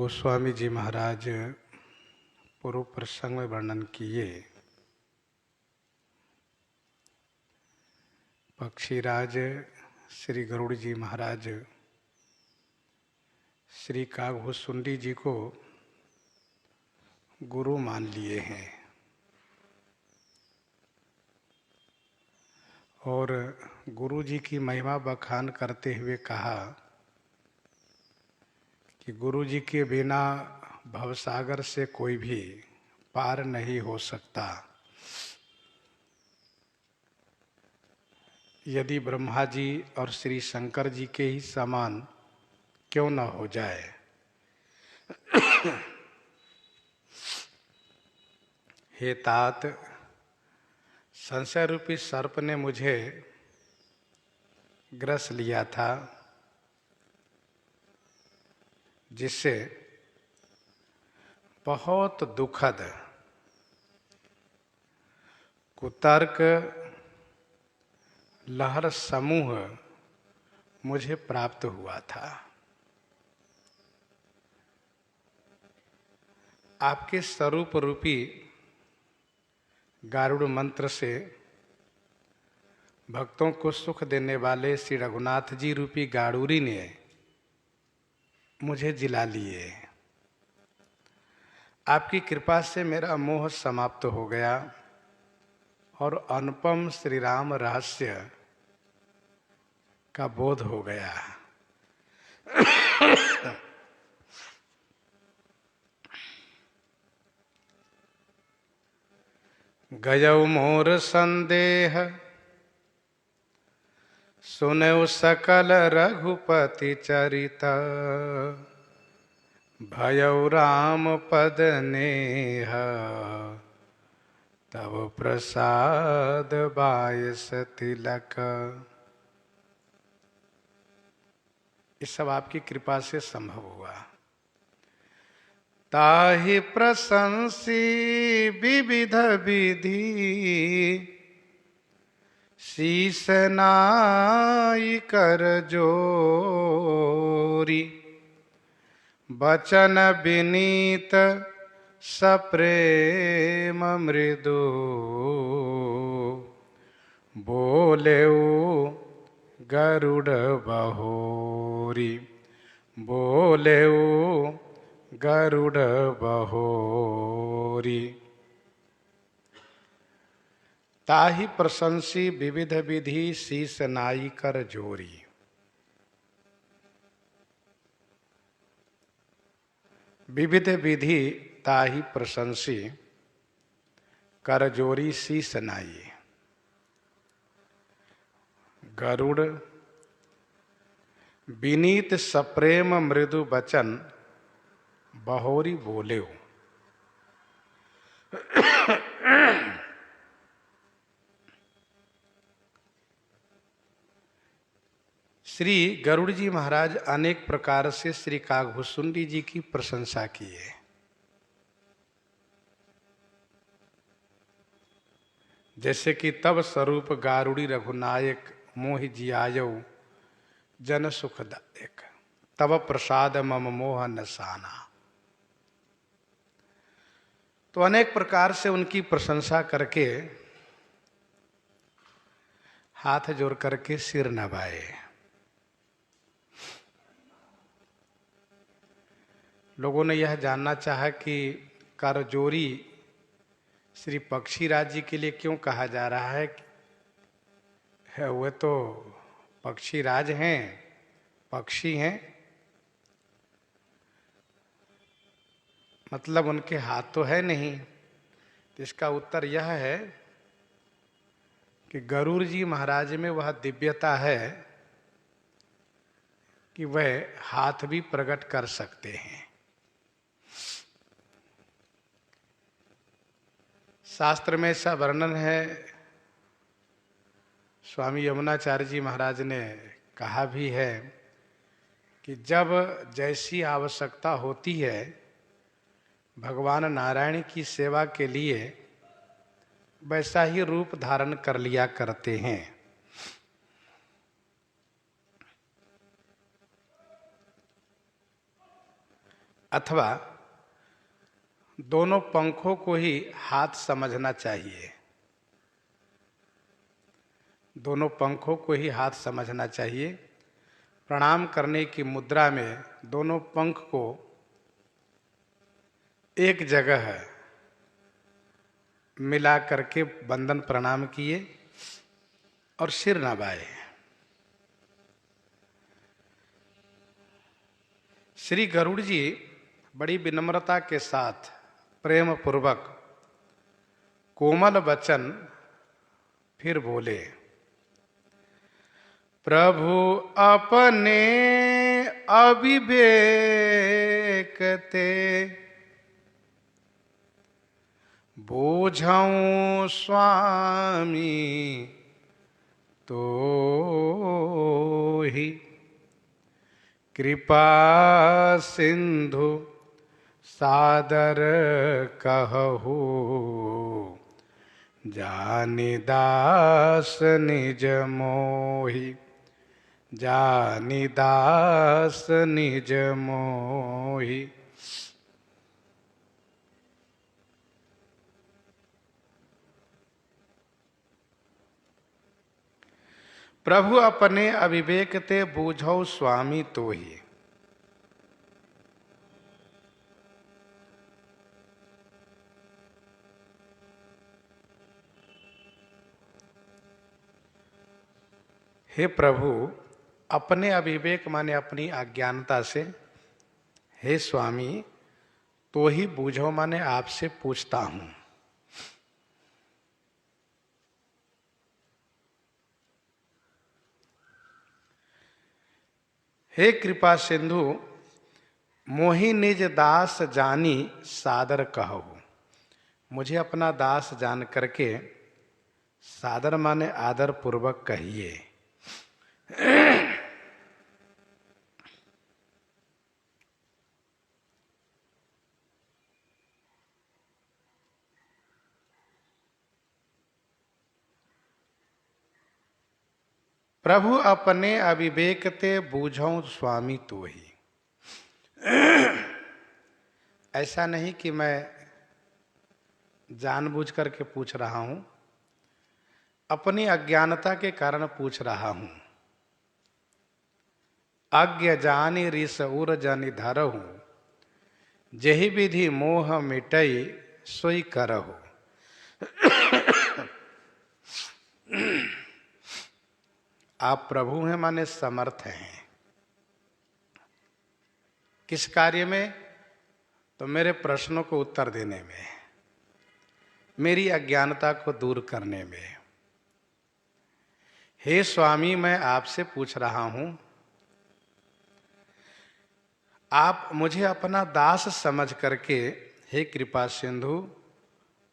गोस्वामी जी महाराज पूर्व प्रसंग में वर्णन किए। पक्षीराज श्री गरुड़ जी महाराज श्री कागभूषुंडी जी को गुरु मान लिए हैं और गुरु जी की महिमा बखान करते हुए कहा कि गुरु जी के बिना भवसागर से कोई भी पार नहीं हो सकता। यदि ब्रह्मा जी और श्री शंकर जी के ही समान क्यों न हो जाए। हे तात, संशय रूपी सर्प ने मुझे ग्रस लिया था, जिससे बहुत दुखद कुतर्क लहर समूह मुझे प्राप्त हुआ था। आपके स्वरूप रूपी गारुड़ मंत्र से भक्तों को सुख देने वाले श्री रघुनाथ जी रूपी गाड़ूरी ने मुझे जिला लिए। आपकी कृपा से मेरा मोह समाप्त हो गया और अनुपम श्री राम रहस्य का बोध हो गया। गयौ मोर संदेह सुनौ सकल रघुपति चरित, भयौ राम पद नेह तब प्रसाद बायस तिलक। ये सब आपकी कृपा से संभव हुआ। ताहि प्रशंसी विविध विधि, शीस नाई कर जोरी, बचन विनीत सप्रेम मृदु, बोलेउ गरुड़ बहोरी, बोलेउ गरुड़ बहोरी। ताहि प्रशंसी विविध विधि, शीस नाई कर जोरी। विविध विधि ताहि प्रशंसी, कर जोरी शीस नाई। गरुड़ विनीत सप्रेम मृदु बचन बहोरी बोले। श्री गरुड़ जी महाराज अनेक प्रकार से श्री कागभूषुंडी जी की प्रशंसा किए। जैसे कि तब स्वरूप गारुड़ी रघुनायक मोहि जियायौ जन सुखदायक, तब प्रसाद मम मोह नसाना। तो अनेक प्रकार से उनकी प्रशंसा करके हाथ जोड़ करके सिर नवाए। लोगों ने यह जानना चाहा कि करजोरी श्री पक्षीराज जी के लिए क्यों कहा जा रहा है। वे तो पक्षीराज हैं, पक्षी हैं, मतलब उनके हाथ तो है नहीं। तो इसका उत्तर यह है कि गरुड़ जी महाराज में वह दिव्यता है कि वह हाथ भी प्रकट कर सकते हैं। शास्त्र में ऐसा वर्णन है, स्वामी यमुनाचार्य जी महाराज ने कहा भी है कि जब जैसी आवश्यकता होती है भगवान नारायण की सेवा के लिए, वैसा ही रूप धारण कर लिया करते हैं। अथवा दोनों पंखों को ही हाथ समझना चाहिए। दोनों पंखों को ही हाथ समझना चाहिए। प्रणाम करने की मुद्रा में दोनों पंख को एक जगह मिला करके बंदन प्रणाम किए और सिर नवाए। श्री गरुड़ जी बड़ी विनम्रता के साथ प्रेम पूर्वक कोमल वचन फिर बोले, प्रभु अपने अविवेक ते बूझऊं स्वामी तो ही कृपा सिंधु सादर कहू जानिदास निज मोहि जानिदास निज मोहि। प्रभु अपने अविवेक ते बूझौ स्वामी तो ही। हे प्रभु, अपने अविवेक माने अपनी अज्ञानता से, हे स्वामी तो ही बूझो माने आपसे पूछता हूं। हे कृपा सिंधु, मोहि निज दास जानी सादर कहो। मुझे अपना दास जान करके सादर माने आदर पूर्वक कहिए। प्रभु अपने अविवेक ते बूझौ स्वामी तो ही। ऐसा नहीं कि मैं जानबूझ करके पूछ रहा हूं, अपनी अज्ञानता के कारण पूछ रहा हूं। अज्ञ जानि रिस उर जानि धरहु, जेहि विधि मोह मिटई सोई करहु। आप प्रभु हैं माने समर्थ हैं। किस कार्य में? तो मेरे प्रश्नों को उत्तर देने में, मेरी अज्ञानता को दूर करने में। हे स्वामी, मैं आपसे पूछ रहा हूं, आप मुझे अपना दास समझ करके हे कृपा सिंधु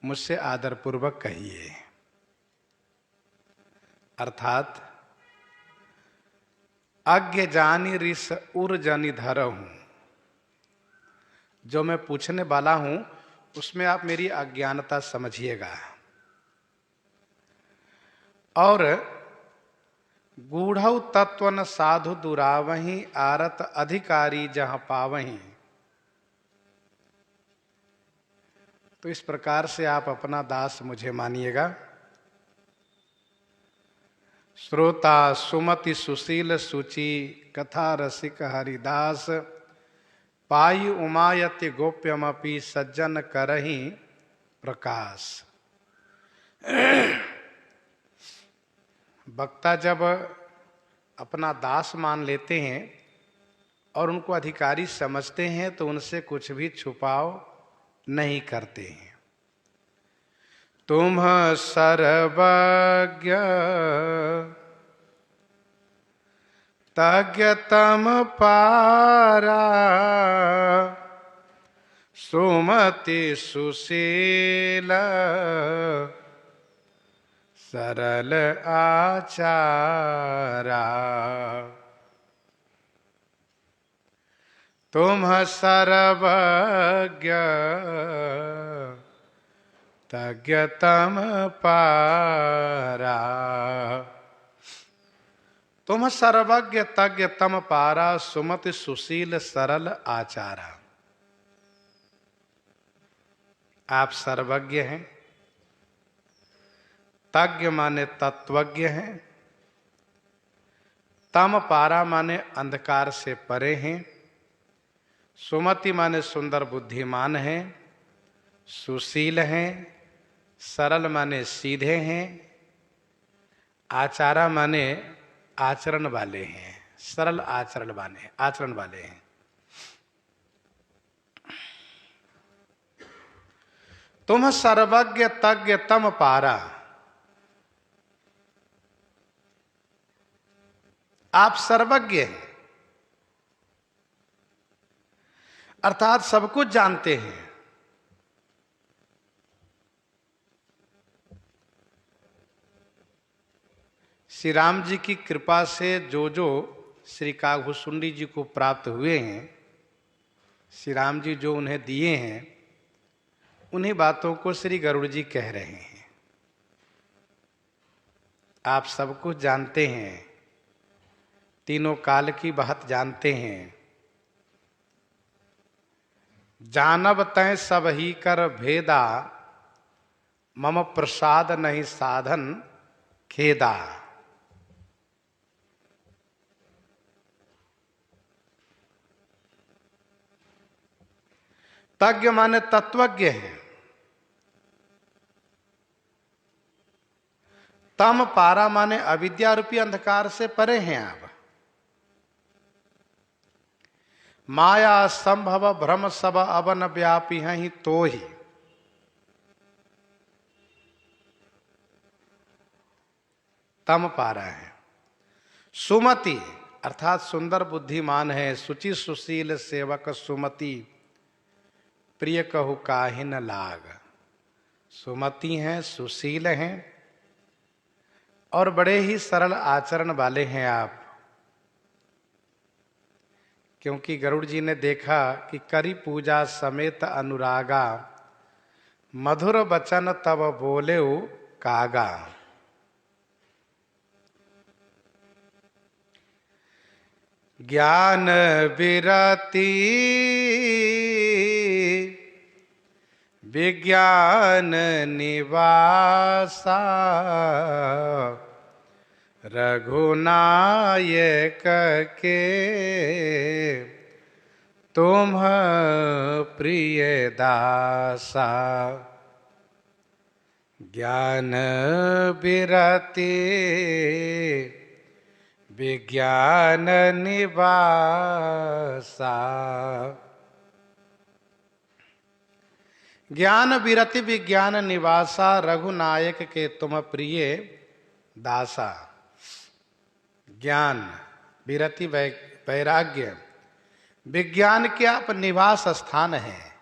मुझसे आदरपूर्वक कहिए। अर्थात अज्ञ जानि रिस उर जानि धरहूं, जो मैं पूछने वाला हूं उसमें आप मेरी अज्ञानता समझिएगा। और गूढ़ौ तत्वन साधु दुरावही, आरत अधिकारी जहां पावही। तो इस प्रकार से आप अपना दास मुझे मानिएगा। श्रोता सुमति सुशील सुचि, कथा रसिक हरिदास, पाई उमायति गोप्यमपि सज्जन करहि प्रकाश। वक्ता जब अपना दास मान लेते हैं और उनको अधिकारी समझते हैं तो उनसे कुछ भी छुपाव नहीं करते हैं। तुम सर्वज्ञ तज्ञ तम पारा, सुमति सुशील सरल आचारा। तुम सर्वज्ञ तज्ञ तम पारा, तुम सर्वज्ञ तज्ञ तम पारा, सुमति सुशील सरल आचारा। आप सर्वज्ञ हैं। तज्ञ माने तत्वज्ञ हैं। तम पारा माने अंधकार से परे हैं। सुमति माने सुंदर बुद्धिमान हैं। सुशील हैं। सरल माने सीधे हैं। आचारा माने आचरण वाले हैं। सरल आचरण वाले हैं। तुम सर्वज्ञ तज्ञ तम पारा, आप सर्वज्ञ हैं अर्थात सब कुछ जानते हैं। श्री राम जी की कृपा से जो श्री कागभूषुंडी जी को प्राप्त हुए हैं, श्री राम जी जो उन्हें दिए हैं, उन्हीं बातों को श्री गरुड़ जी कह रहे हैं। आप सब कुछ जानते हैं, तीनों काल की बात जानते हैं। जानब तय सब ही कर भेदा, मम प्रसाद नहीं साधन खेदा। तज्ञ माने तत्वज्ञ है। तम पारा माने अविद्या रूपी अंधकार से परे हैं आप। माया संभव भ्रम सब अवन व्यापी हैं ही तो ही। तम पारा है। सुमति अर्थात सुंदर बुद्धिमान है। सुचि सुशील सेवक सुमति, प्रिय कहु काहि न लाग। सुमति हैं, सुशील हैं और बड़े ही सरल आचरण वाले हैं आप। क्योंकि गरुड़ जी ने देखा कि करी पूजा समेत अनुरागा, मधुर बचन तब बोले कागा। ज्ञान विरति विज्ञान निवासा, रघुनायक के तुम प्रिय दासा। ज्ञान विरति विज्ञान निवासा। ज्ञान विरति विज्ञान निवासा, रघुनायक के तुम प्रिय दासा। ज्ञान विरति वैराग्य विज्ञान के आप निवास स्थान हैं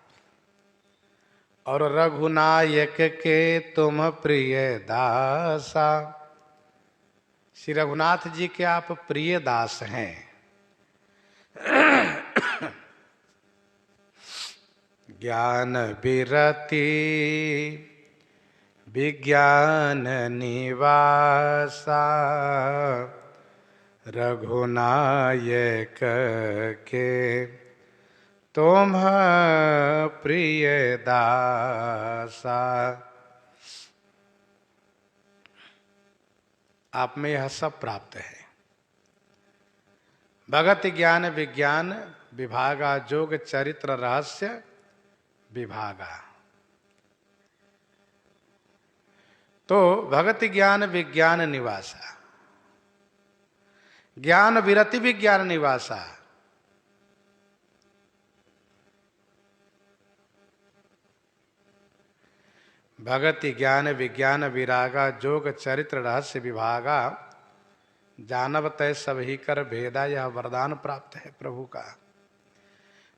और रघुनायक के तुम प्रिय दासा। श्री रघुनाथ जी के आप प्रिय दास हैं। ज्ञान विरति विज्ञान निवासा, रघुनायक के तुम प्रिय दासा। आप में यह सब प्राप्त है। भगत ज्ञान विज्ञान विभागा, जोग चरित्र रहस्य विभागा। तो भगत ज्ञान विज्ञान निवासा, ज्ञान विरति विज्ञान निवासा। भगति ज्ञान विज्ञान विरागा, जोग चरित्र रहस्य विभागा। जानब तय सब ही कर भेदा, यह वरदान प्राप्त है प्रभु का।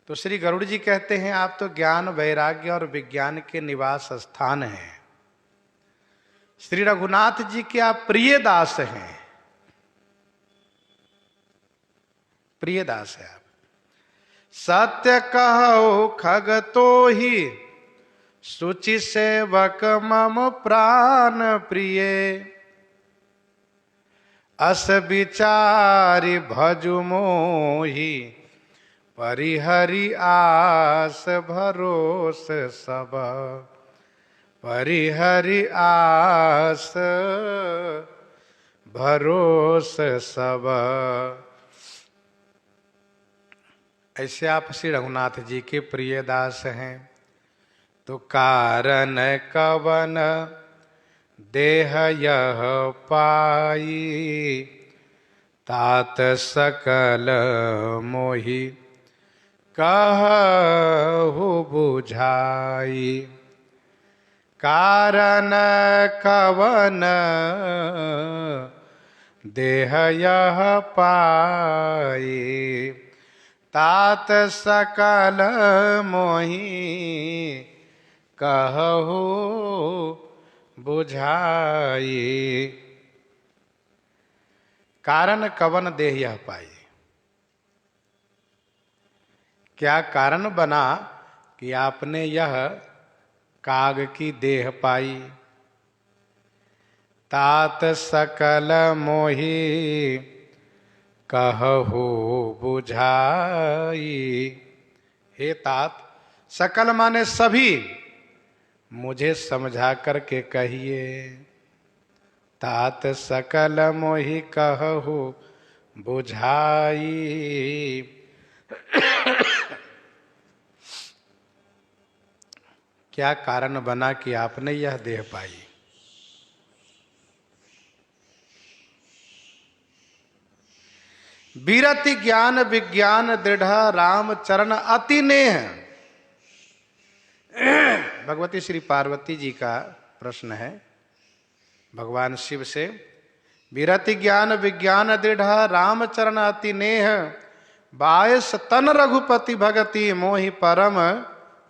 तो श्री गरुड़ जी कहते हैं आप तो ज्ञान वैराग्य और विज्ञान के निवास स्थान हैं। श्री रघुनाथ जी के आप प्रिय दास हैं। प्रिय दास है आप। सत्य कहो खग तो ही, सुचि सेवक मम प्राण प्रिय। अस विचारि भजु मोहि, परिहरि आस भरोस सब परिहरि आस भरोस सब। ऐसे आप श्री रघुनाथ जी के प्रिय दास हैं, तो कारण कवन देह यह पाई, तात सकल मोहि कहु बुझाई। कारण कवन देह यह पाई, तात सकल मोहि कहु बुझाई। कारण कवन देह यह पाई, क्या कारण बना कि आपने यह काग की देह पाई। तात सकल मोहि कहु बुझाई। हे तात, सकल माने सभी, मुझे समझा करके कहिए। तात सकल मोहि कहु बुझाई। क्या कारण बना कि आपने यह देह पाई। विरति ज्ञान विज्ञान दृढ़ राम चरण अति नेह। भगवती श्री पार्वती जी का प्रश्न है भगवान शिव से। विरति ज्ञान विज्ञान दृढ़ राम चरण अति नेह, बायस तन रघुपति भगति मोहि परम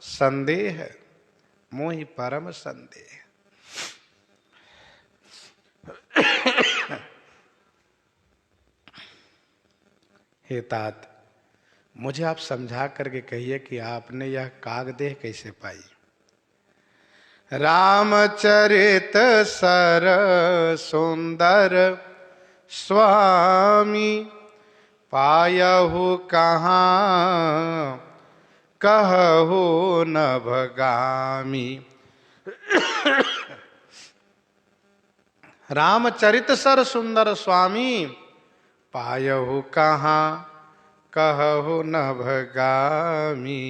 संदेह। मोहि परम संदेह। हे तात, मुझे आप समझा करके कहिए कि आपने यह कागदेह कैसे पाई। रामचरित सर सुंदर स्वामी, पायहु कहाँ कहु नभगामी। रामचरित सर सुंदर स्वामी, पायहु कहाँ कहु नभगामी।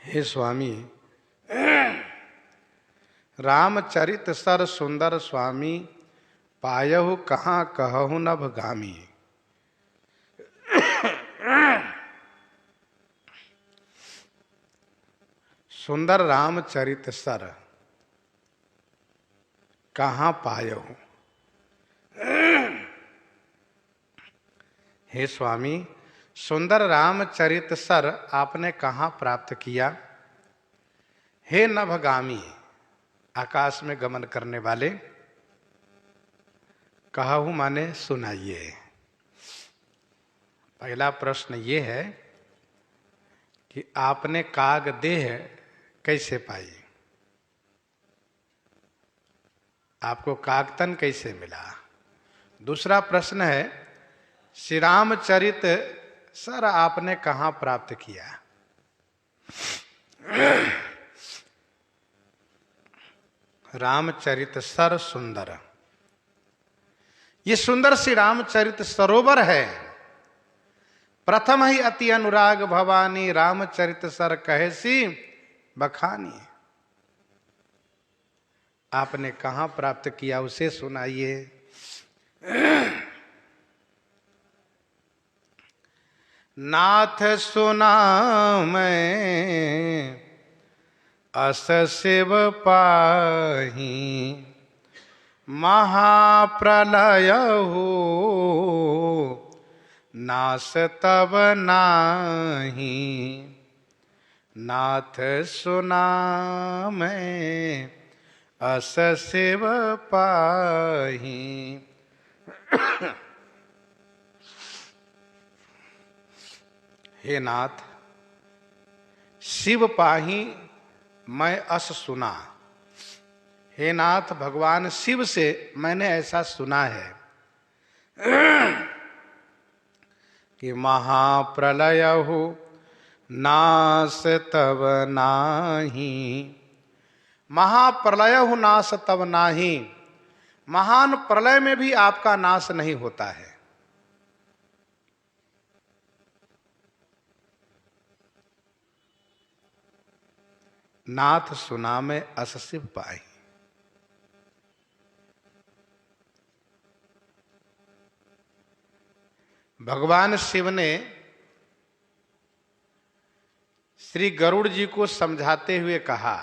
हे स्वामी, रामचरित सर सुंदर स्वामी, पायहु कहाँ कहु नभगामी। सुंदर रामचरित सर कहाँ पायहु। हे स्वामी, सुंदर रामचरित सर आपने कहाँ प्राप्त किया। हे नभगामी, आकाश में गमन करने वाले, कहूँ माने सुनाइए। पहला प्रश्न ये है कि आपने काग देह कैसे पाई, आपको कागतन कैसे मिला। दूसरा प्रश्न है श्री रामचरित सर आपने कहाँ प्राप्त किया। रामचरित सर सुंदर, ये सुंदर श्री रामचरित सरोवर है। प्रथम ही अति अनुराग भवानी, रामचरित सर कहेसी बखानी। आपने कहाँ प्राप्त किया उसे सुनाइए। नाथ सुना मैं अस शिव पाही, महाप्रलय हो नास तब नाही। नाथ सुना मैं अस शिव पाही। हे नाथ, शिव पाही मैं अस सुना। हे नाथ, भगवान शिव से मैंने ऐसा सुना है। कि महाप्रलयहु नास तब नाही। महाप्रलयहु नास तब नाही, महान प्रलय में भी आपका नाश नहीं होता है। नाथ सुना में अस शिव पाई। भगवान शिव ने श्री गरुड़ जी को समझाते हुए कहा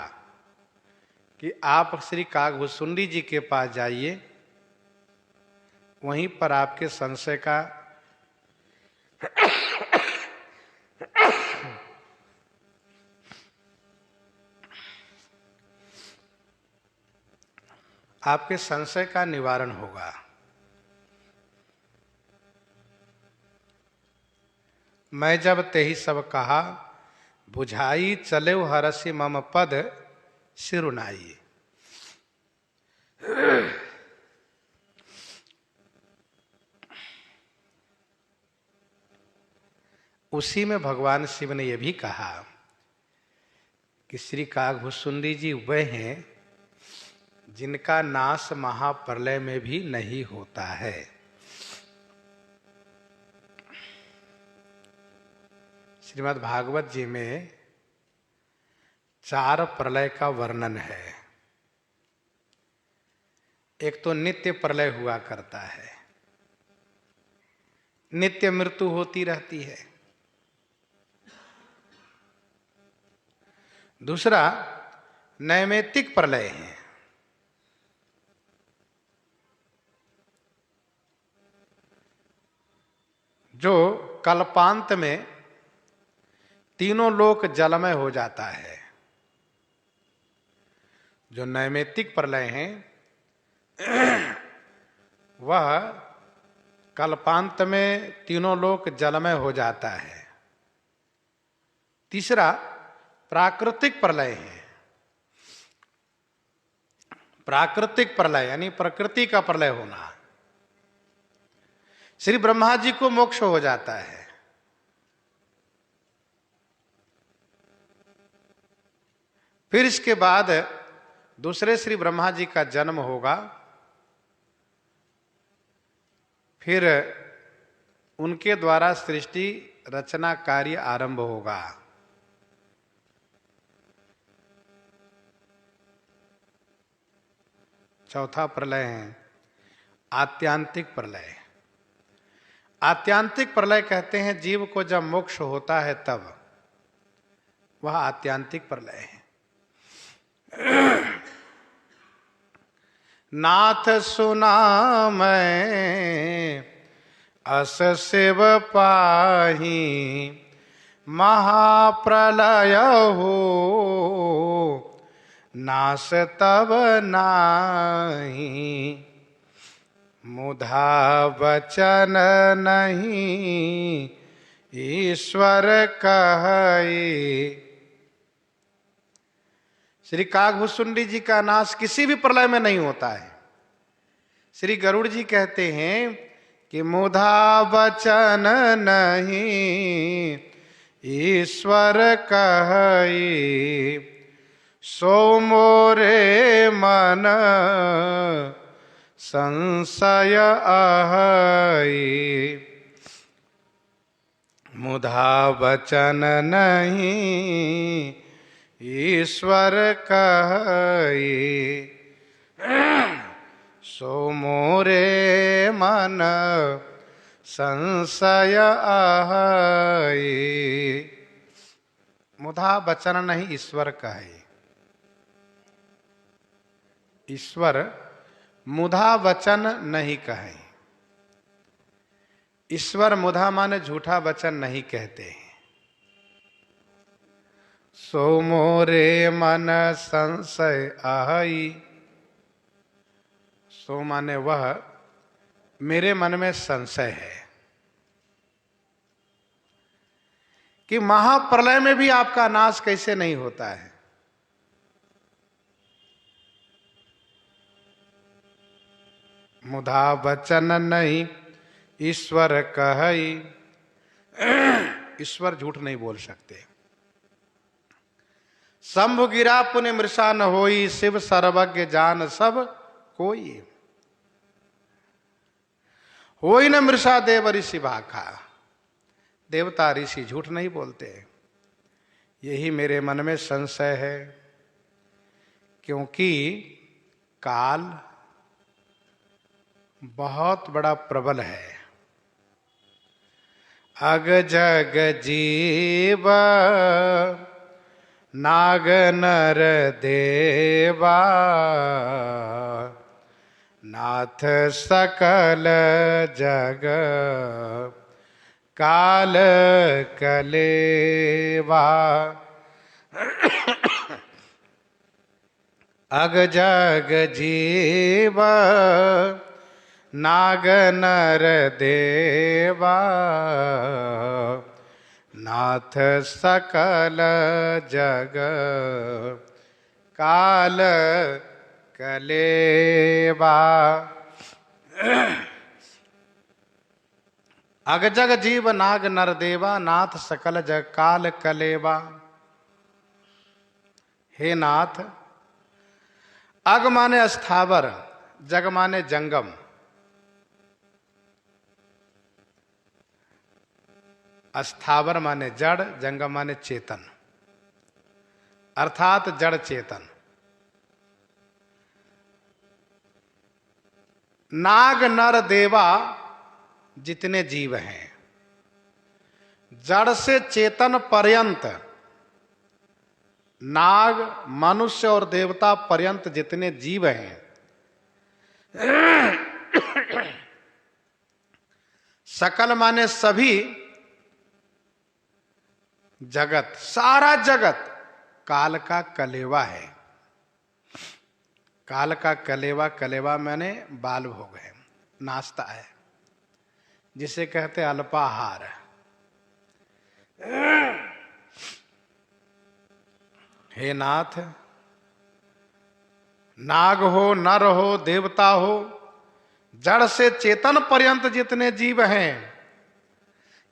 कि आप श्री कागभूषुंडी जी के पास जाइए, वहीं पर आपके संशय का आपके संशय का निवारण होगा। मैं जब तेहि सब कहा, बुझाई चले हरसि मम पद सिरुनाई। उसी में भगवान शिव ने यह भी कहा कि श्री कागभूषुंडी जी वह हैं जिनका नाश महाप्रलय में भी नहीं होता है। श्रीमद् भागवत जी में 4 प्रलय का वर्णन है। एक तो नित्य प्रलय हुआ करता है, नित्य मृत्यु होती रहती है। दूसरा नैमित्तिक प्रलय है, जो कल्पांत में तीनों लोक जलमय हो जाता है। जो नैमित्तिक प्रलय है वह कल्पांत में तीनों लोक जलमय हो जाता है। तीसरा प्राकृतिक प्रलय है। प्राकृतिक प्रलय यानी प्रकृति का प्रलय होना। श्री ब्रह्मा जी को मोक्ष हो जाता है, फिर इसके बाद दूसरे श्री ब्रह्मा जी का जन्म होगा, फिर उनके द्वारा सृष्टि रचना कार्य आरंभ होगा। चौथा प्रलय है आत्यांतिक प्रलय। आत्यांतिक प्रलय कहते हैं जीव को जब मोक्ष होता है तब, वह आत्यांतिक प्रलय है। नाथ सुना मैं अस शिव पाही, महाप्रलय हो नाश तब नाही। मुधा वचन नहीं ईश्वर कहे। श्री कागभूषुंडी जी का नाश किसी भी प्रलय में नहीं होता है। श्री गरुड़ जी कहते हैं कि मुधा वचन नहीं ईश्वर कहे, सो मोरे मन संशय आहई। मुधा वचन नहीं ईश्वर कहे, सो मोरे मन संशय आहई। मुधा वचन नहीं ईश्वर कहे। ईश्वर मुधा वचन नहीं कहे। ईश्वर मुधा माने झूठा वचन नहीं कहते हैं। सो मोरे मन संशय आहई। सो माने वह मेरे मन में संशय है कि महाप्रलय में भी आपका नाश कैसे नहीं होता है। मुधा वचन नहीं ईश्वर कहई, ईश्वर झूठ नहीं बोल सकते। शंभु गिरा पुण्य मृषा न होई, शिव सर्वज्ञ जान सब कोई। होई न मृषा देव ऋषि भाखा, देवता ऋषि झूठ नहीं बोलते। यही मेरे मन में संशय है, क्योंकि काल बहुत बड़ा प्रबल है। अग जग जीव नाग नर देवा, नाथ सकल जग काल कलेवा। अग जग जीव नाग नर देवा, नाथ सकल जग काल कलेवा। अग जग जीव नाग नर देवा, नाथ सकल जग काल कलेवा। हे नाथ, अग माने स्थावर, जग माने जंगम। स्थावर माने जड़, जंगम माने चेतन, अर्थात जड़ चेतन। नाग नर देवा जितने जीव हैं, जड़ से चेतन पर्यंत, नाग मनुष्य और देवता पर्यंत जितने जीव हैं, सकल माने सभी, जगत सारा जगत काल का कलेवा है। काल का कलेवा, कलेवा माने बाल भोग है, नाश्ता है, जिसे कहते अल्पाहार। हे नाथ, नाग हो, नर हो, देवता हो, जड़ से चेतन पर्यंत जितने जीव हैं,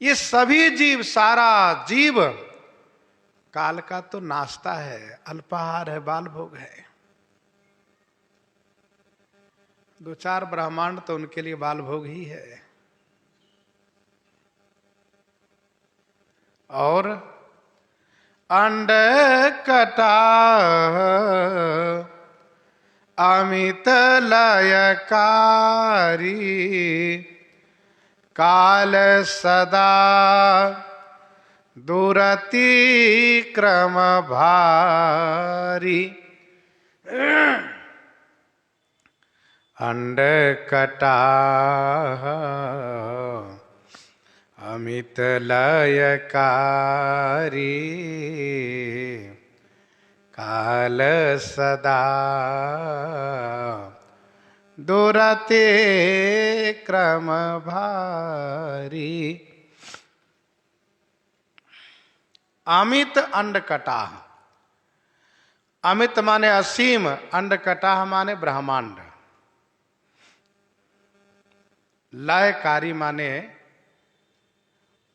ये सभी जीव, सारा जीव काल का तो नाश्ता है, अल्पाहार है, बाल भोग है। दो चार ब्रह्मांड तो उनके लिए बाल भोग ही है। और अंड कटा अमित लयकारी, काल सदा दुरति क्रम भारी। अंड कटा अमित लयकारी, काल सदा दुरते क्रम भारी। अमित अंड कटाह, अमित माने असीम, अंड कटाह माने ब्रह्मांड। लयकारी माने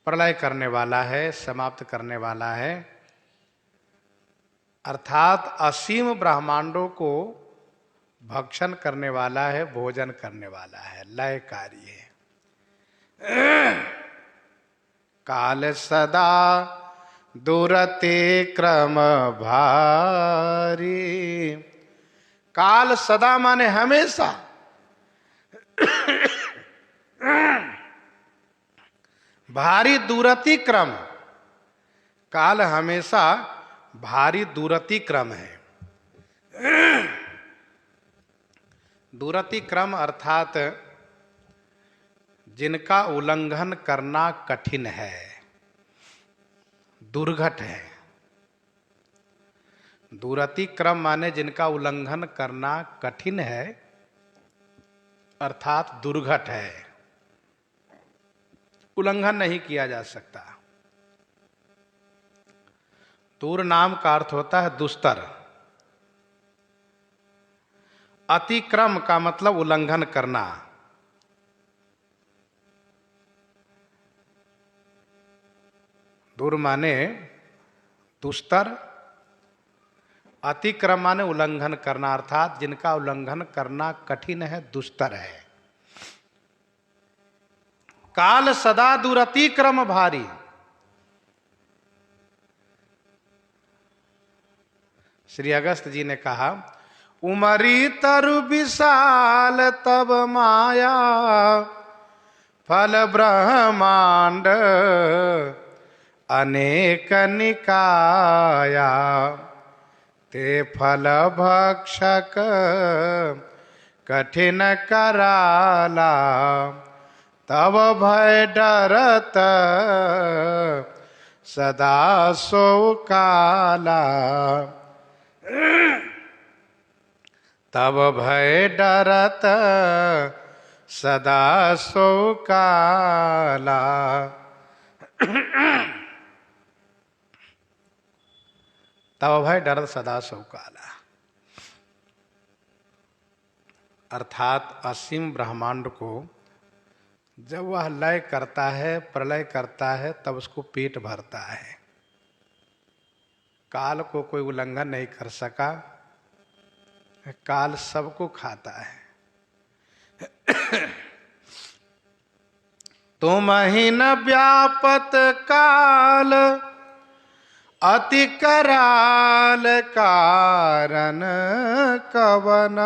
प्रलय करने वाला है, समाप्त करने वाला है, अर्थात असीम ब्रह्मांडों को भक्षण करने वाला है, भोजन करने वाला है, लयकारी है। काल सदा दुरते क्रम भारी, काल सदा माने हमेशा, भारी दूरति क्रम, काल हमेशा भारी दूरति क्रम है। दूरति क्रम अर्थात जिनका उल्लंघन करना कठिन है, दुर्घट है। दूरति क्रम माने जिनका उल्लंघन करना कठिन है, अर्थात दुर्घट है, उल्लंघन नहीं किया जा सकता। दूर नाम का अर्थ होता है दुस्तर। अतिक्रम का मतलब उल्लंघन करना। दूर माने दुस्तर, अतिक्रम माने उल्लंघन करना, अर्थात जिनका उल्लंघन करना कठिन है, दुस्तर है। काल सदा दूर अतिक्रम भारी, श्री अगस्त जी ने कहा, उमरी तरु विशाल तब माया, फल ब्रह्मांड अनेक निकाया, ते फल भक्षक कठिन कराला, तब भय डरत सदा सो काला, तब भय डरत सदा सो काला। तब भय डरत सदा सो काला, अर्थात असीम ब्रह्मांड को जब वह लय करता है, प्रलय करता है, तब उसको पेट भरता है। काल को कोई उल्लंघन नहीं कर सका, काल सबको खाता है। तुम ही न व्यापत काल, अति कराल कारण कवन,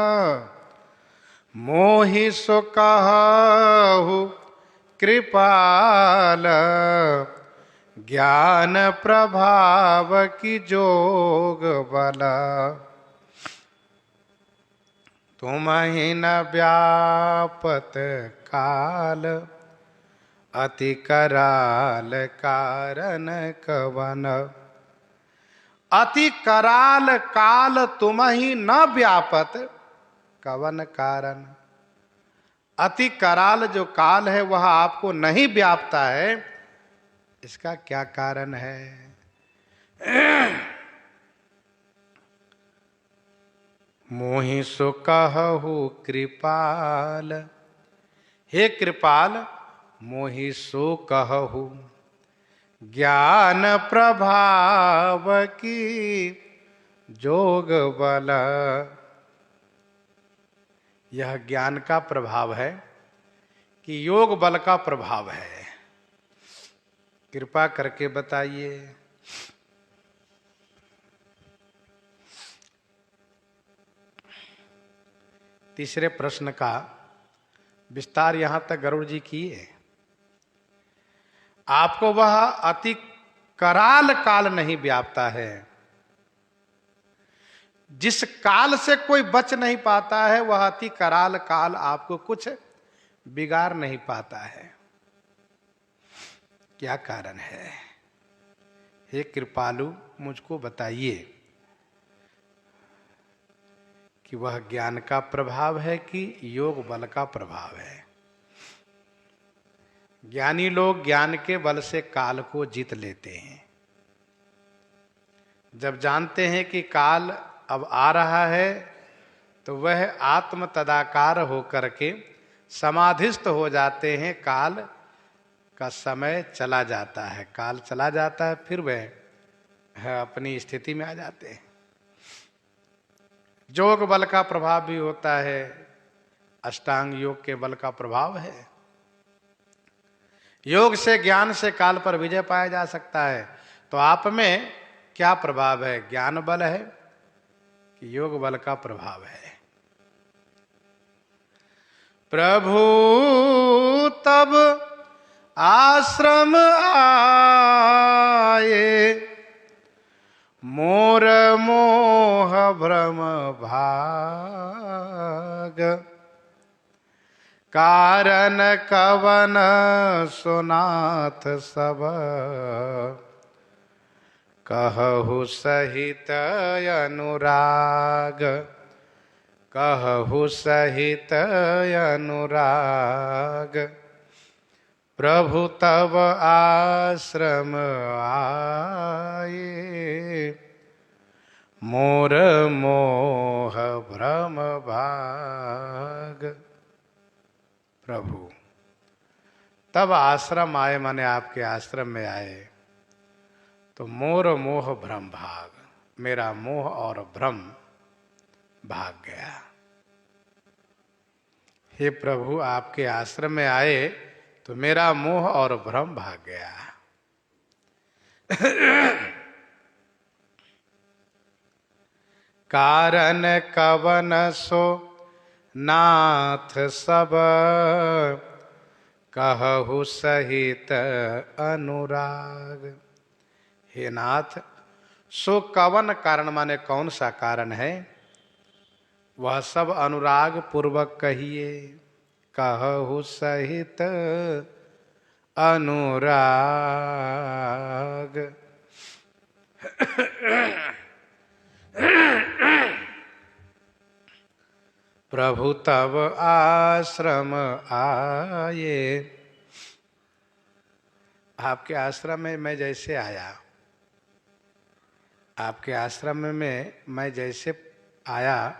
मोहि सो कहु कृपाल, ज्ञान प्रभाव की जोग बला। तुम ही न व्यापत काल, अति कराल कारण कवन, अति कराल काल तुम ही न व्यापत कवन कारण। अति कराल जो काल है वह आपको नहीं व्यापता है, इसका क्या कारण है? मोहि सो कहु कृपाल, हे कृपाल मोहि सो कहु, ज्ञान प्रभाव की जोग बल। यह ज्ञान का प्रभाव है कि योग बल का प्रभाव है? कृपा करके बताइए। तीसरे प्रश्न का विस्तार यहां तक गरुड़ जी किए। आपको वह अति कराल काल नहीं व्यापता है, जिस काल से कोई बच नहीं पाता है, वह अति कराल काल आपको कुछ बिगाड़ नहीं पाता है। क्या कारण है? हे कृपालु मुझको बताइए कि वह ज्ञान का प्रभाव है कि योग बल का प्रभाव है? ज्ञानी लोग ज्ञान के बल से काल को जीत लेते हैं। जब जानते हैं कि काल अब आ रहा है, तो वह आत्म तदाकार होकर के समाधिस्थ हो जाते हैं। काल का समय चला जाता है, काल चला जाता है, फिर वह अपनी स्थिति में आ जाते हैं। योग बल का प्रभाव भी होता है, अष्टांग योग के बल का प्रभाव है। योग से ज्ञान से काल पर विजय पाया जा सकता है। तो आप में क्या प्रभाव है? ज्ञान बल है कि योग बल का प्रभाव है? प्रभु तब आश्रम आए, मोर मोह भ्रम भाग, कारण कवन सुनाथ सब, कहु सहित अनुराग, कहु सहित अनुराग। प्रभु तब आश्रम आए, मोर मोह भ्रम भाग। प्रभु तब आश्रम आए, माने आपके आश्रम में आए, तो मोर मोह भ्रम भाग, मेरा मोह और भ्रम भाग गया। हे प्रभु, आपके आश्रम में आए तो मेरा मोह और भ्रम भाग गया। कारण कवन सो नाथ सब, कहु सहित अनुराग। हे नाथ, सो कवन कारण माने कौन सा कारण है, वह सब अनुराग पूर्वक कहिए। कहु सहित अनुराग। प्रभु तब आश्रम आए। आपके आश्रम में मैं जैसे आया, आपके आश्रम में मैं जैसे आया,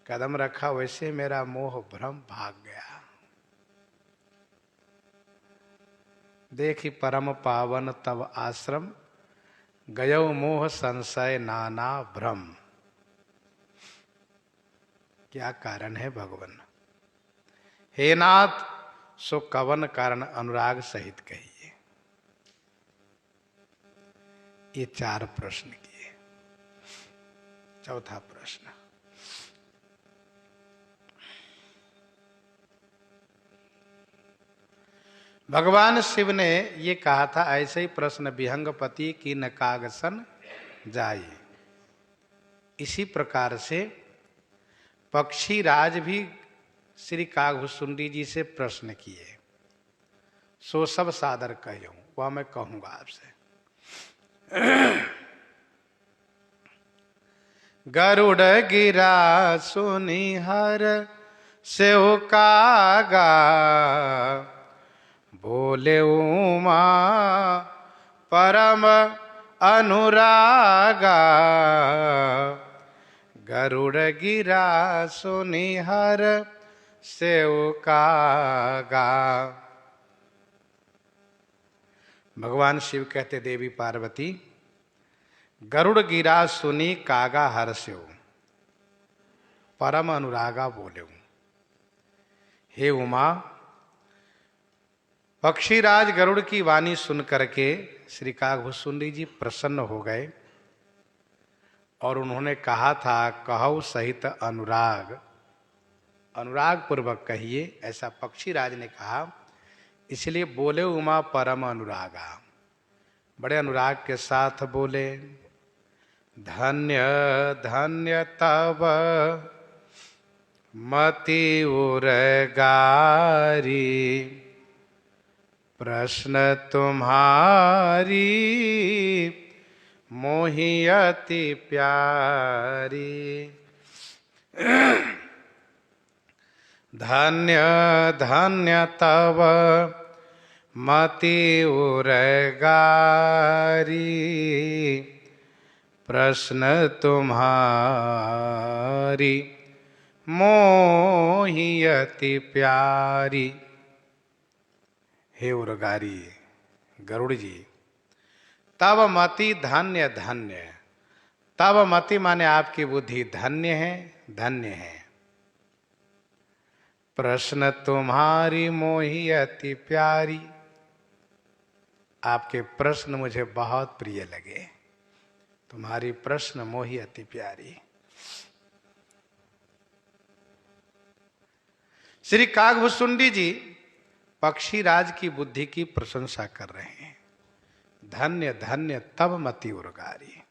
कदम रखा, वैसे मेरा मोह भ्रम भाग गया। देखी परम पावन तब आश्रम, गयो मोह संशय नाना भ्रम। क्या कारण है भगवान? हे नाथ, सो कवन कारण अनुराग सहित कहिए। ये 4 प्रश्न किए। चौथा प्रश्न, भगवान शिव ने ये कहा था, ऐसे ही प्रश्न विहंगपति की न कागसन जाए। इसी प्रकार से पक्षी राज भी श्री कागभुसुंडी जी से प्रश्न किए। सो सब सादर कहूं, वह मैं कहूंगा आपसे। गरुड़ गिरा सुनी हर सेव कागा, बोले उमा परम अनुरागा। गरुड़ गिरा सुनी हर सेव कागा। भगवान शिव कहते, देवी पार्वती, गरुड़ गिरा सुनी कागा हर्ष्यो, परम अनुरागा बोले। हे उमा, पक्षीराज गरुड़ की वाणी सुन करके श्री कागभुसुंडी जी प्रसन्न हो गए और उन्होंने कहा था, कहु सहित अनुराग, अनुराग पूर्वक कहिए, ऐसा पक्षीराज ने कहा। इसलिए बोले उमा परम अनुरागा, बड़े अनुराग के साथ बोले। धन्य धन्य तब मति उरगारी, प्रश्न तुम्हारी मोहि अति प्यारी। धन्य धन्य तब मति उरगारी, प्रश्न तुम्हारी मोहि अति प्यारी। हे उरगारी गरुड़ जी, तब मति धन्य धन्य। तब मति माने आपकी बुद्धि धन्य है, धन्य है। प्रश्न तुम्हारी मोहि अति प्यारी, आपके प्रश्न मुझे बहुत प्रिय लगे। तुम्हारी प्रश्न मोहि अति प्यारी। श्री कागभुसुंडी जी पक्षीराज की बुद्धि की प्रशंसा कर रहे हैं। धन्य धन्य तब मति उरगारी।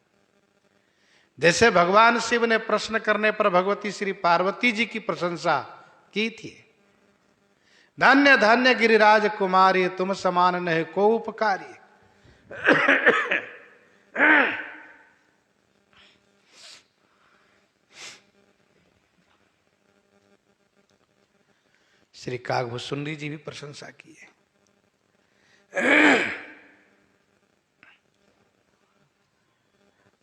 जैसे भगवान शिव ने प्रश्न करने पर भगवती श्री पार्वती जी की प्रशंसा की थी। धन्य धन्य गिरिराज कुमारी, तुम समान नहीं को उपकारी। श्री कागभुसुंडी जी भी प्रशंसा की है।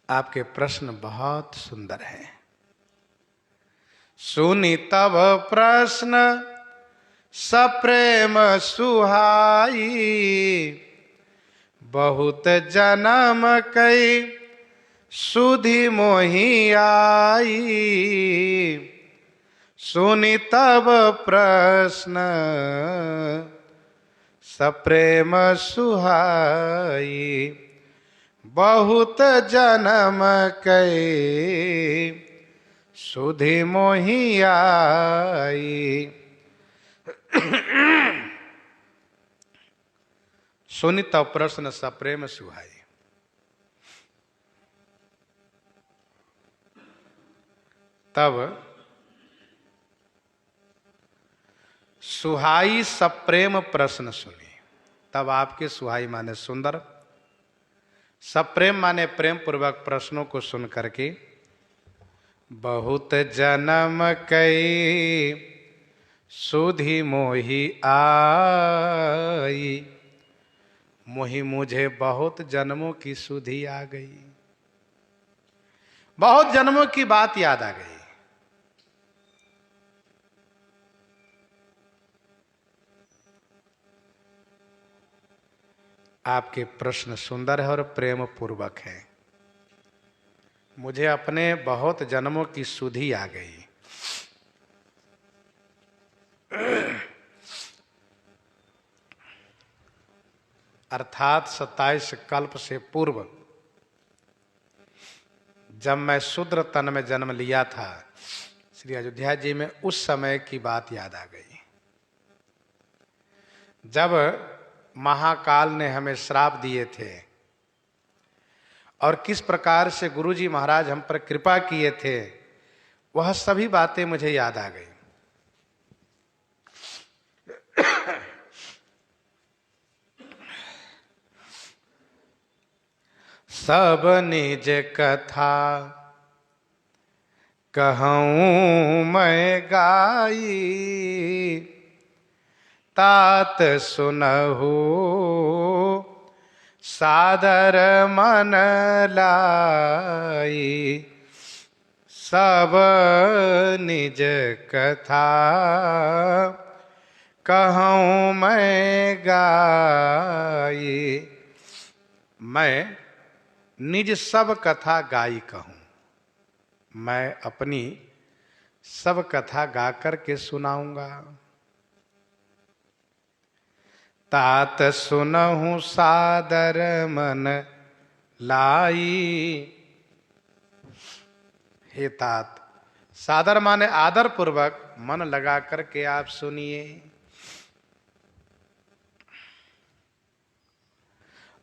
आपके प्रश्न बहुत सुंदर हैं। सुनी तब प्रश्न सप्रेम सुहाई, बहुत जन्म कई सुधि मोहि आई, सुनि तब प्रश्न सप्रेम सुहाई। बहुत जन्म कई सुधि मोहि आई, सुनि तब प्रश्न सप्रेम सुहाई। तब सुहाई सप्रेम प्रश्न सुनी। तब आपके सुहाई माने सुंदर, सप्रेम माने प्रेम पूर्वक प्रश्नों को सुन करके बहुत जन्म कई सुधि मोहि आई, मोहि मुझे बहुत जन्मों की सुधि आ गई, बहुत जन्मों की बात याद आ गई। आपके प्रश्न सुंदर है और प्रेम पूर्वक है। मुझे अपने बहुत जन्मों की सुधि आ गई। अर्थात 27 कल्प से पूर्व जब मैं शूद्र तन में जन्म लिया था श्री अयोध्या जी में, उस समय की बात याद आ गई जब महाकाल ने हमें श्राप दिए थे और किस प्रकार से गुरुजी महाराज हम पर कृपा किए थे, वह सभी बातें मुझे याद आ गई। सब निज कथा कहूँ मैं गाई, तात सुनहु सादर मन लाई। सब निज कथा कहूँ मैं गाई, मैं निज सब कथा गाई कहूँ, मैं अपनी सब कथा गा कर के सुनाऊंगा। तात सुनहु सादर मन लाई। हे तात, सादर माने आदर पूर्वक मन लगा करके आप सुनिए।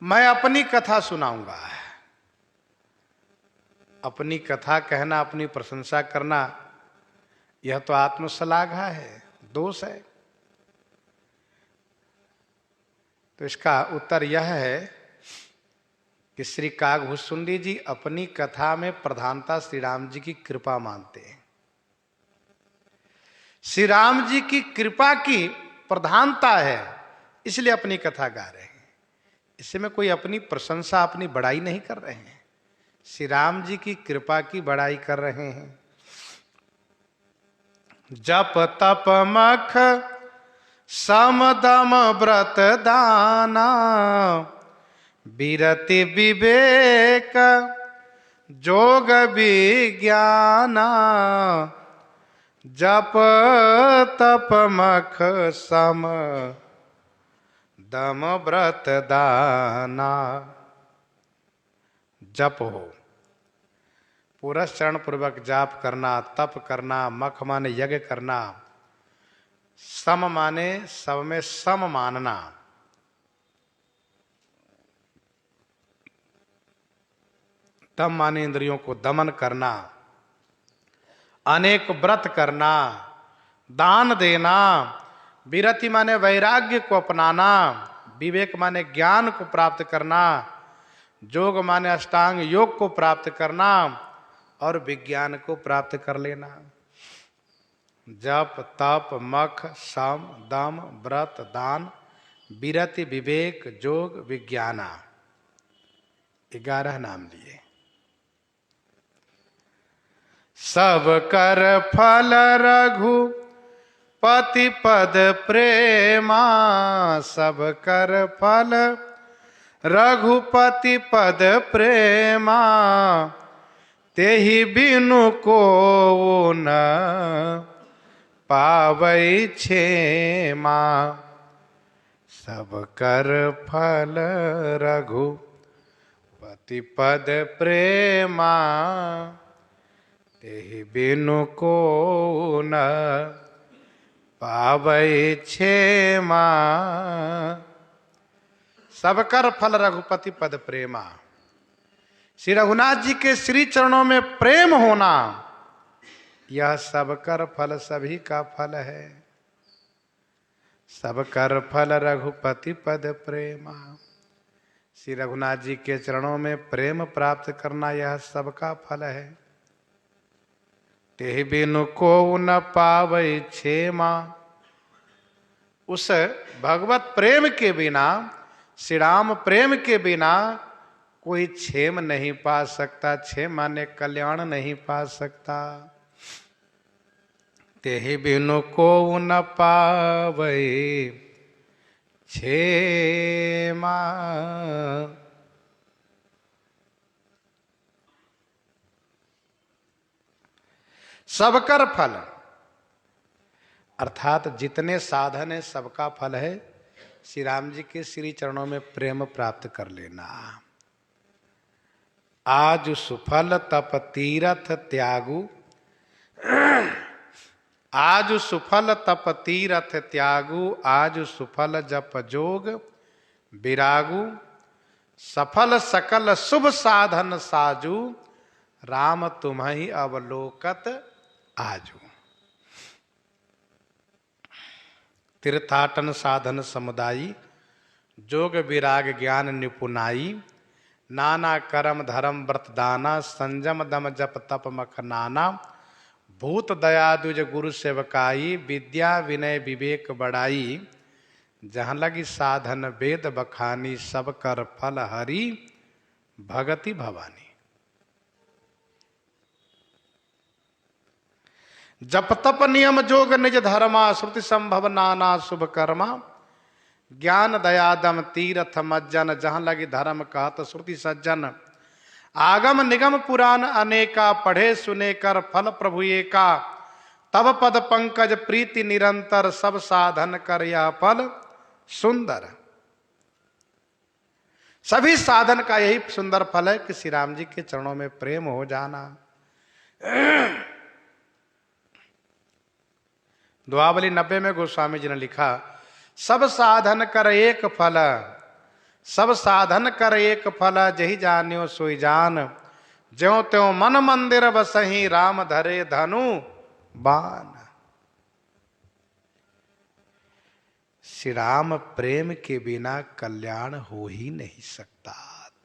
मैं अपनी कथा सुनाऊंगा। अपनी कथा कहना, अपनी प्रशंसा करना, यह तो आत्मश्लाघा है, दोष है। तो इसका उत्तर यह है कि श्री कागभूषुंडी जी अपनी कथा में प्रधानता श्री राम जी की कृपा मानते हैं। श्री राम जी की कृपा की प्रधानता है, इसलिए अपनी कथा गा रहे हैं। इसमें कोई अपनी प्रशंसा, अपनी बड़ाई नहीं कर रहे हैं, श्री राम जी की कृपा की बड़ाई कर रहे हैं। जप तप मख सम दम व्रत दाना, विरति विवेक जोग विज्ञाना। जप तप मख सम दम व्रत दाना। जप हो, पुरस्चरण पूर्वक जाप करना, तप करना, मख माने यज्ञ करना, सम माने सब में सम मानना, दम माने इंद्रियों को दमन करना, अनेक व्रत करना, दान देना, विरति माने वैराग्य को अपनाना, विवेक माने ज्ञान को प्राप्त करना, जोग माने अष्टांग योग को प्राप्त करना और विज्ञान को प्राप्त कर लेना। जप तप मख सम दम व्रत दान विरति विवेक जोग विज्ञाना, 11 नाम लिए। सब कर फल रघु पति पद प्रेमा, सब कर फल रघुपति पद प्रेमा, तेहि बिनु को न पावै क्षेमा। सब कर फल रघुपति पद प्रेमा, तेहि बिनु को न पावै क्षेमा। सब कर फल रघुपति पद प्रेमा। श्री रघुनाथ जी के श्री चरणों में प्रेम होना, यह सब कर फल सभी का फल है। सब कर फल रघुपति पद प्रेमा। श्री रघुनाथ जी के चरणों में प्रेम प्राप्त करना, यह सबका फल है। तेहि बिनु को न पावै क्षेमा। उस भगवत प्रेम के बिना, श्री राम प्रेम के बिना कोई क्षेम नहीं पा सकता। क्षेम माने कल्याण नहीं पा सकता। तेहि बिनु को न पावै क्षेमा। सबकर फल अर्थात जितने साधन है सबका फल है श्री राम जी के श्री चरणों में प्रेम प्राप्त कर लेना। आज सुफल तप तीरथ त्यागु, आज सुफल तप तीरथ त्यागु, आज सुफल जप जोग विरागु, सफल सकल शुभ साधन साजू, राम तुम्हि अवलोकत आजू। तीर्थाटन साधन समुदायी, जोग विराग ज्ञान निपुनाई, नाना करम धर्म व्रत दाना, संजम दम जप तप मख नाना, भूत दया द्विज गुरु सेवकाई, विद्या विनय विवेक बड़ाई, जहाँ लगी साधन वेद बखानी, सब कर फल हरि भगति भवानी। जप तप नियम जोग निज धर्मा, श्रुति संभव नाना शुभ कर्मा, ज्ञान दया दम तीरथ मज्जन, जहाँ लगी धर्म कहत श्रुति सज्जन, आगम निगम पुराण अनेका, पढ़े सुने कर फल प्रभु एका, तब पद पंकज प्रीति निरंतर, सब साधन कर यह फल सुंदर। सभी साधन का यही सुंदर फल है कि श्री राम जी के चरणों में प्रेम हो जाना। दुआवली 90 में गोस्वामी जी ने लिखा, सब साधन कर एक फल, सब साधन कर एक फल, जही जान्यो सोई जान, ज्यों त्यों मन मंदिर बसही, राम धरे धनु बाण। श्री राम प्रेम के बिना कल्याण हो ही नहीं सकता।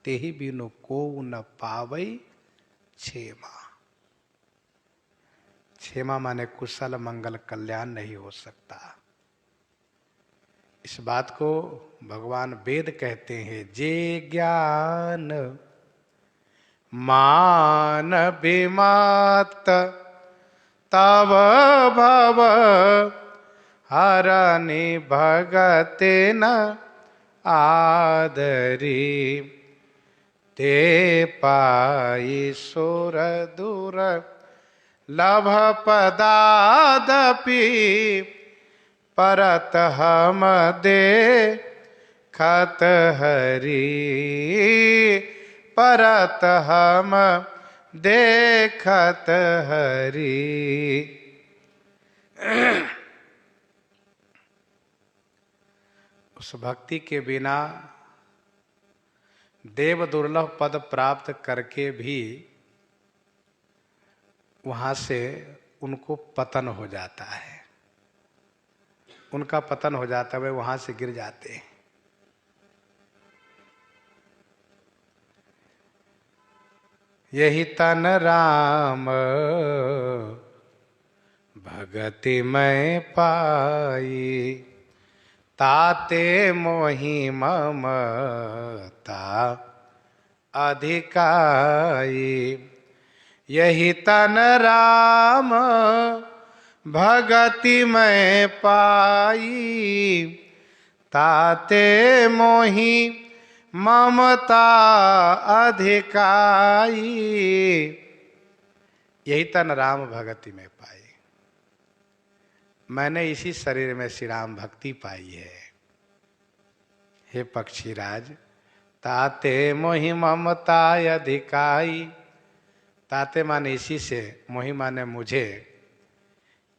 तेहि बिनु को न पावै क्षेमा। क्षेमा माने कुशल मंगल कल्याण नहीं हो सकता। इस बात को भगवान वेद कहते हैं, जे ज्ञान मान विमात, तब भव हरनि भगते न आदरी, ते पाई सुर दूर लभ पदादपि, परत हम दे खत हरि, परत हम देखत हरि। उस भक्ति के बिना देव दुर्लभ पद प्राप्त करके भी वहां से उनको पतन हो जाता है, उनका पतन हो जाता है, वे वहां से गिर जाते हैं। यही तन राम भगति में पाई, ताते मोहि ममता अधिकाई। यही तन राम भगति में पाई, ताते मोहि ममता अधिकाई, यही तन राम भगति में पाई। मैंने इसी शरीर में श्री राम भक्ति पाई है। हे पक्षीराज, ताते मोहि ममता अधिकाई, ताते माने इसी से, मोहि माने मुझे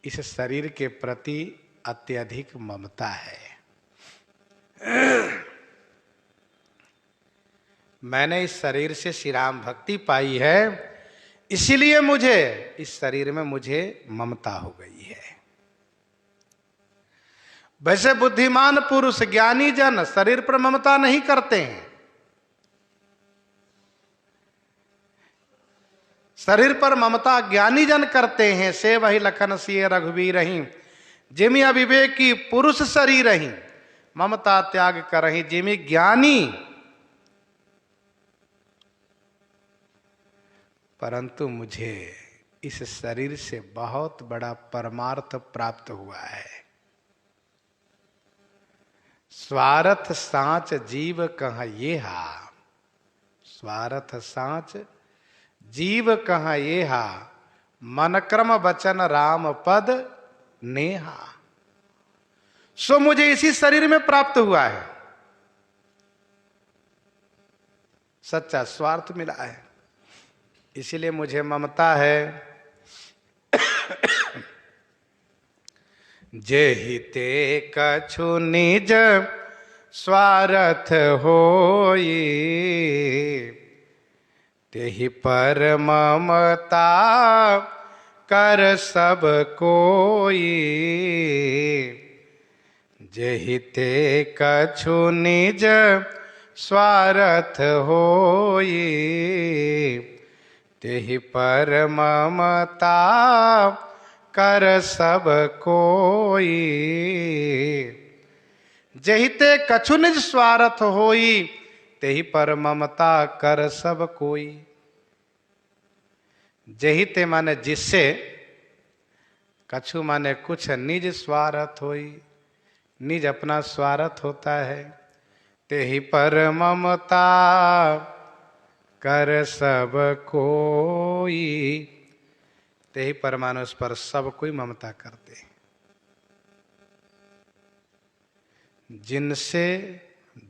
इस शरीर के प्रति अत्यधिक ममता है। मैंने इस शरीर से श्री राम भक्ति पाई है, इसीलिए मुझे इस शरीर में मुझे ममता हो गई है। वैसे बुद्धिमान पुरुष ज्ञानी जन शरीर पर ममता नहीं करते हैं। शरीर पर ममता ज्ञानी जन करते हैं। से वही लखन सिए रघुवीर रही, जिमि अविवेकी पुरुष शरीर रही, ममता त्याग करही जिमि ज्ञानी। परंतु मुझे इस शरीर से बहुत बड़ा परमार्थ प्राप्त हुआ है। स्वार्थ सांच जीव कहाँ ये हा, स्वार्थ सांच जीव कहाँ ये हा, मन क्रम वचन राम पद नेहा। सो मुझे इसी शरीर में प्राप्त हुआ है, सच्चा स्वार्थ मिला है, इसीलिए मुझे ममता है। जेहिते कछु निज स्वार्थ होई, तेहि पर ममता कर सब कोई। जेहिते कछु निज स्वार्थ होई, तेहि पर ममता कर सब कोई। जहिते कछु निज स्वार्थ होई, तेहि पर ममता कर सब कोई। जहिते माने जिससे, कछु माने कुछ, निज स्वार्थ होई, निज अपना स्वार्थ होता है। तेहि पर ममता कर सब कोई, तेहि पर मानो उस पर सब कोई ममता करते हैं। जिनसे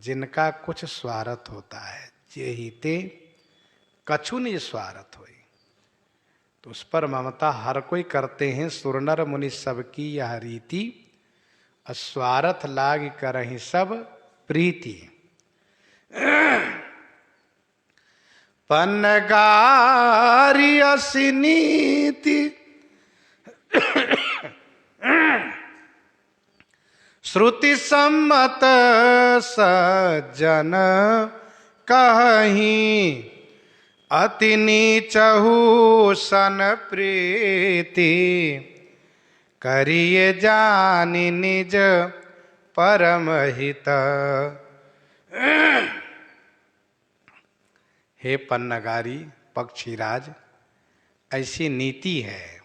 जिनका कुछ स्वार्थ होता है, जेहिते कछु निज स्वार्थ होई, तो उस पर ममता हर कोई करते हैं। सुरनर मुनि सबकी यह रीति, अस्वार्थ लाग करहि सब प्रीति। पन्नगारी असिनीति, श्रुति सम्मत सज्जन कहीं, अति नीचहु सन प्रीति। करिए जानि निज परम हित। हे पन्नगारी पक्षीराज, ऐसी नीति है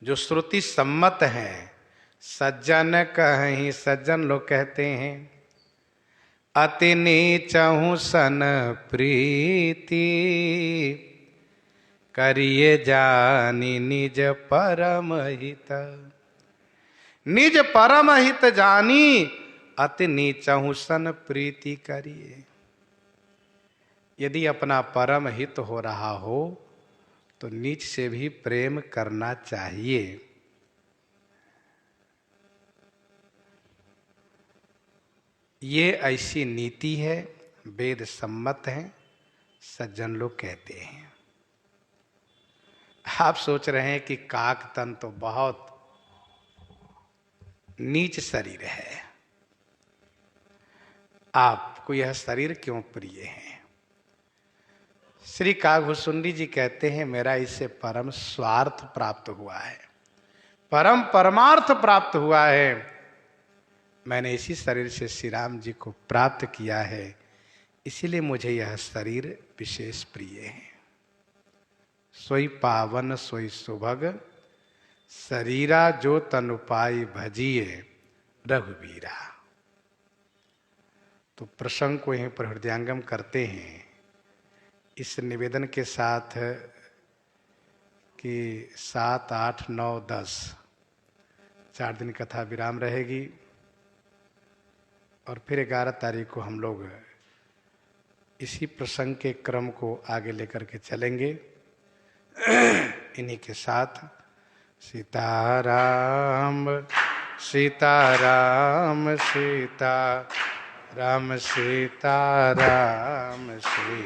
जो श्रुति सम्मत है। सज्जन कहीं, सज्जन लोग कहते हैं, अति नीचहु सन प्रीति। करिए जानि निज परम हित। निज परम हित जानी, अति नीचहु सन प्रीति करिए। यदि अपना परम हित हो रहा हो तो नीच से भी प्रेम करना चाहिए। ये ऐसी नीति है, वेद सम्मत है, सज्जन लोग कहते हैं। आप सोच रहे हैं कि काक तन तो बहुत नीच शरीर है, आपको यह शरीर क्यों प्रिय है? श्री काकभूषुंडी जी कहते हैं, मेरा इससे परम स्वार्थ प्राप्त हुआ है, परम परमार्थ प्राप्त हुआ है। मैंने इसी शरीर से श्री राम जी को प्राप्त किया है, इसीलिए मुझे यह शरीर विशेष प्रिय है। सोई पावन सोई सुभग, शरीरा जो तनु पाई भजिए रघुवीरा। तो प्रसंग को यहीं पर हृदयंगम करते हैं इस निवेदन के साथ कि 7, 8, 9, 10 4 दिन कथा विराम रहेगी और फिर 11 तारीख को हम लोग इसी प्रसंग के क्रम को आगे लेकर के चलेंगे। इन्हीं के साथ सीताराम सीताराम सीताराम सीताराम श्री